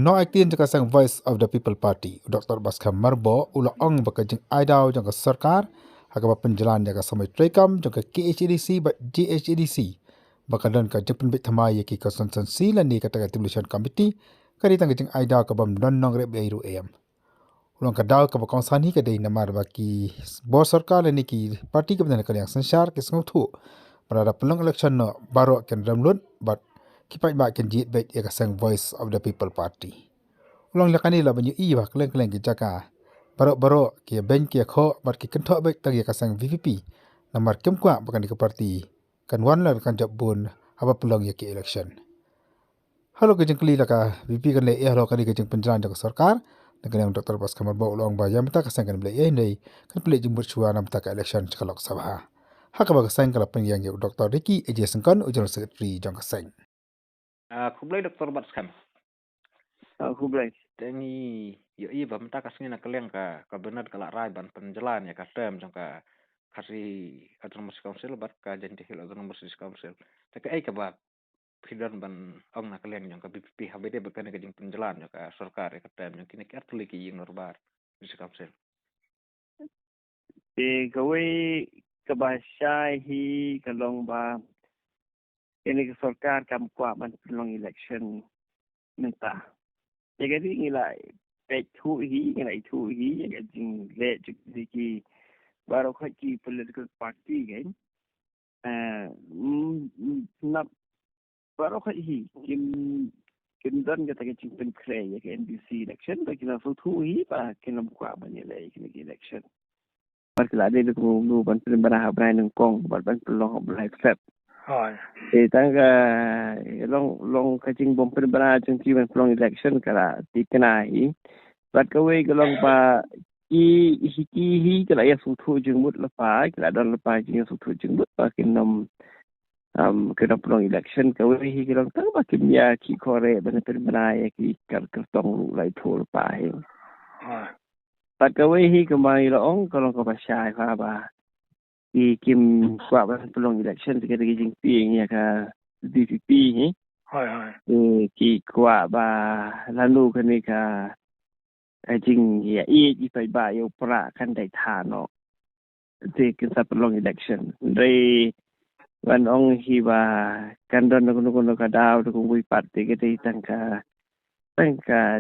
no actin jaka sang Voice of the People Party. Dr. Batskhem marbo ula ong baka jeng aidau jangka sarkar haka Pynjlan jaka samai trekam jangka KHADC but GHADC baka dan ka jeng penbit thamai yaki konsensi lan ni kata Demolition Committee kari tang jeng aidau ka bam non nong rep biru am. Ulang ka daw ka bakong sani ka day namar baki bos sarkar lan ni ki parti ka benda yang sensar ke Sngewthuh pada pelong election no baru akan ramlut but kipai ba akan jit bet ya sang Voice of the People Party. Ulang lakani la banyu i ba kleng ki jaka baru ki ben ki kho bat ki kentok bet tag ya sang VVP namar kem kwa bakan di parti kan wan la kan jabun apa pelong ya ki election. Halo ke jengkli laka VP kan le halo kan ke jeng Pynjlan jaka sarkar dengan Dr. Batskhem marbo ulang ba yam ta ka sang kan le nei kan pele jeng bersuara nam ta ka election chakalok sabha. Haka ba ka sang kala pengyang ya Dr. Ricky Ejesengkan General Secretary jang ka sang. Kublai Dr. Batskhem. Kublai. Tengi yo i bam ta kasnya na keleng ka benar kala rai ban Pynjlan ya ka tem jang ka kasi autonomous council bat ka jenti hil autonomous council. Ta ka ai ka ba pidan ban ong na keleng jang ka BPP habede bakan ka jeng Pynjlan ya ka sarkar ya ka tem jang kini ka tuli ki ying norbar di council. Gawe kabasya hi kalong ba ini ke sarkar kam kwa ban pelong election minta. Jadi ngilai pek thu hi ngilai thu hi yang jing le ki baru ki political party kan. Nak baru hi kim dan kata ke jing pen kre ya ke NDC election bagi na thu hi ba kinam kwa ban le ki election. Kalau ada itu dulu bantuan barang brand kong bantuan pelong live set. Hai. Tangga long kacing bom perbara jengki ban pelong election kala dikenai. Bat kawe kalong pa hi kala ya sutu jengmut lepa kala dan lepa jeng sutu jengmut pa kinam kena pelong election kawe hi kalong tang ba kimya ki kore ban perbara ya ki kertong lai thol pa hi. Hai. Bat kawe hi kembali long kalong ka pasai pa ba di kim kwa ban pelong election kita jing Tieng ya ka DPP hi. Hai. Ki kwa ba lalu kan ka jing ya i pai ba yo pra kan dai tha no. Di kita pelong election. Dai ban ong hi ba kan don no ka daw ko wi parti kita tangka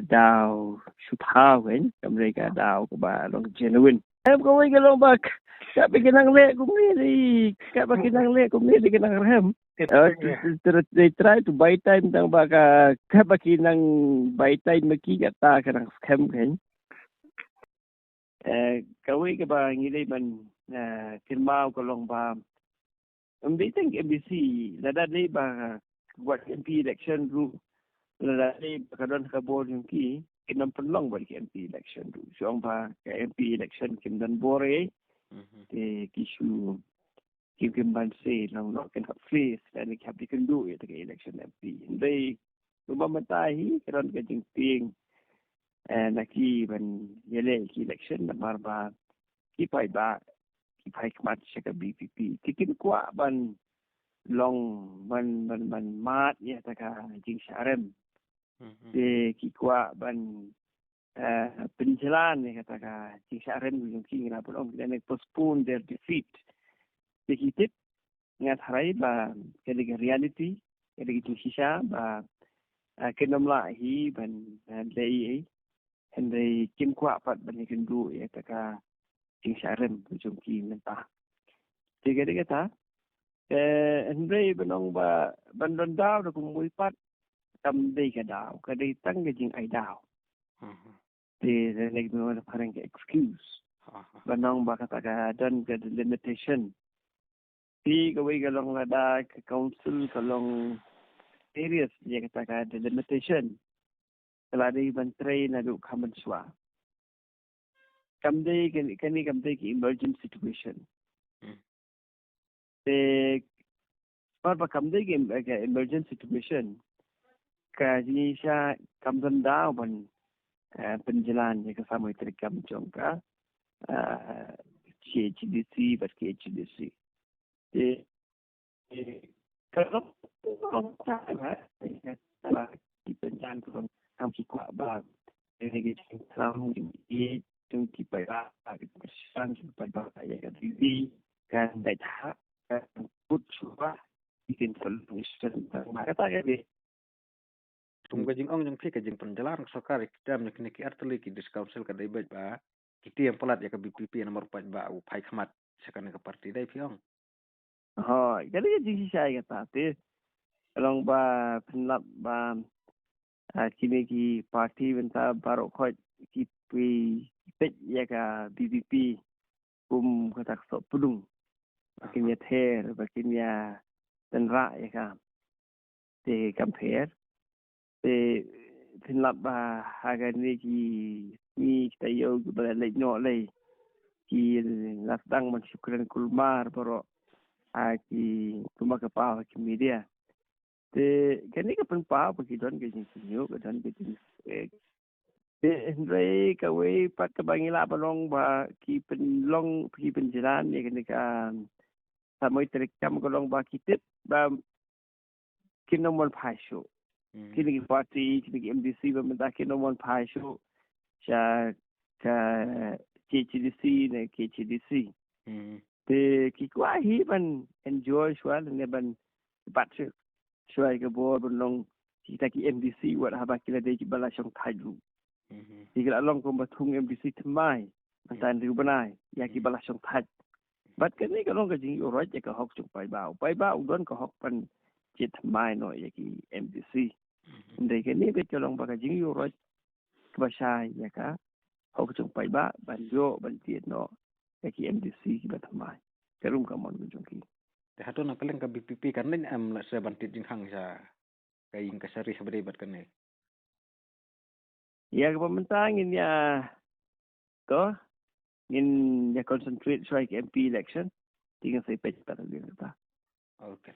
daw Sngewthuh kan mereka daw ko ba long genuine. Ko wi galong bak Kak bikinang le kumili. Kak bikinang le kumili kinang rem. They try to buy time tang baka kak bikinang buy time makigat ta kanang scam kan. Kawi ka ba ngili man kirmao ko long ba. Bitang MBC lada ni ba buat MP election dulu. Lada ni kadon ka board yung ki kinam penlong buat MP election dulu. So ba ka MP election kindan bore kisu kim ban say long not can have face and it have can do it the election MP they lumamatahi karon ka jing Tieng naki ban yele ki election namar ba ki pai kmat sa ka BPP tikin kwa ban long ban mat ya ta ka jing sarem ki kwa ban Pynjlan ni kata ka Saren yung king na pulong dan postpone their defeat. Dikitip ngat harai ba kaya reality kaya sisa ba kinamla hi ban lay henday kim kwa pat ban ikindu ya taka Saren yung king nanta. Tiga ta henday banong ba bandon daw na kumuwi pat kamday ka daw kaday tangga jing ay daw. They like no parang excuse. Banong ba kata dan ke limitation. Pi gawe galong lada ke council kalong areas dia kata the limitation. Kalau ada bantrai na do kaman swa. Kamde kani kamde ki emergency situation. Ba kamde ki emergency situation. Ka ni siya kamdan daw ban Pynjlan ya kasama itrikam jongka CHDC but KHDC kalau di Pynjlan kurang kami kuat Islam di tungki pada Kristen pada ya kadri kan dah kan put suah bikin solution maka tak ada Tum gajing ong jong phi kajing Pynjlan sokar ikdam nek neki artli ki dis council ka dai ba. Kiti yang pelat ya ka BPP nomor 4 ba u pai khamat sekan ka parti dai piong. jadi jadi saya kata tu kalau penlap kini ki parti benta baru khoi ki pet ya ka BPP kata sok pudung makin ya ther makin ya tenra ya ka te compare te penlap harga ni kita yo balai no lai ki latang man syukran kulmar baru ki cuma ke pa ki media te kani ka pen pa ki don ke jing sinyo ke don ke jing te ndrei ka we pat ka bangila balong ki Pynjlan ni kani ka samoi terekam golong kitip kinomon phaisu kini ki parti kini ki MDC minta kinomon phaisu sa ka KCDC ne KCDC te ki kwahi ban enjoy swal ne ban batse swai ke bo long kita ki MDC wat haba kila de ki bala shong thailu kila long ko bathung MDC thmai mantan ri banai ya ki bala shong thai bat ke ni ka long ka jing ro ja ka hok chung pai ba don ka hok pan chit mai no ya ki MDC ndai ke ni be ka long ba ka jing ro ba sai ya ka hok chung pai ba ban yo ban tiet no ya ki MDC ki ba thmai kerum ka mon jong ki Te hatu na keleng ka BPP kan len am la se bantit jing hang sa kaing ka sari sabri bat kan ne. Ya pemerintah ingin ya ko ingin ya concentrate soal MP election tinggal saya pecah pada dia. Okay.